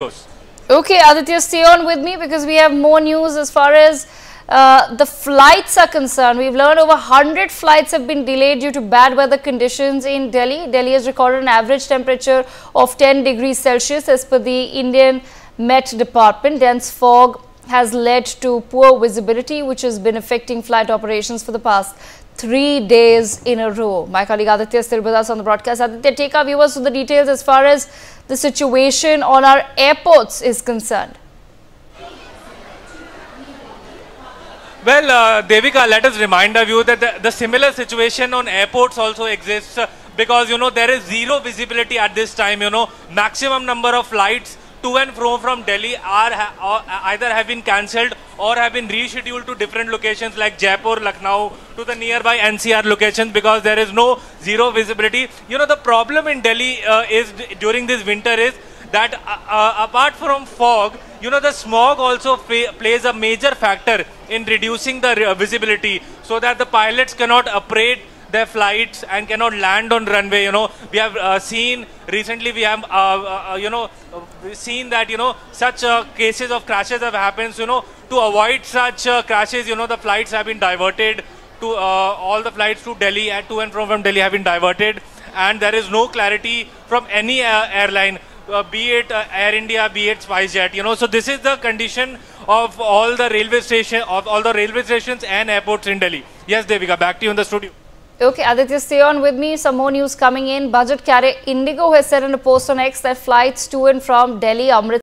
Okay, Aditya, stay on with me because we have more news as far as the flights are concerned. We've learned over 100 flights have been delayed due to bad weather conditions in Delhi. Delhi has recorded an average temperature of 10 degrees Celsius as per the Indian Met Department. Dense fog has led to poor visibility, which has been affecting flight operations for the past 3 days in a row. My colleague Aditya is still with us on the broadcast. Aditya, take our viewers to the details as far as the situation on our airports is concerned. Well, Devika, let us remind our viewer that the similar situation on airports also exists because, there is zero visibility at this time. Maximum number of flights to and from Delhi are either have been cancelled or have been rescheduled to different locations like Jaipur, Lucknow, to the nearby NCR locations because there is no zero visibility. The problem in Delhi is during this winter is that apart from fog, the smog also plays a major factor in reducing the visibility so that the pilots cannot operate their flights and cannot land on runway. We have seen recently, we have seen that such cases of crashes have happened. To avoid such crashes, the flights have been diverted to all the flights to Delhi and to and from Delhi have been diverted, and there is no clarity from any airline, be it Air India, be it SpiceJet. So this is the condition of all the railway stations and airports in Delhi. Yes, Devika, back to you in the studio. Okay, Aditya, stay on with me. Some more news coming in. Budget carrier Indigo has said in a post on X that flights to and from Delhi, Amritsar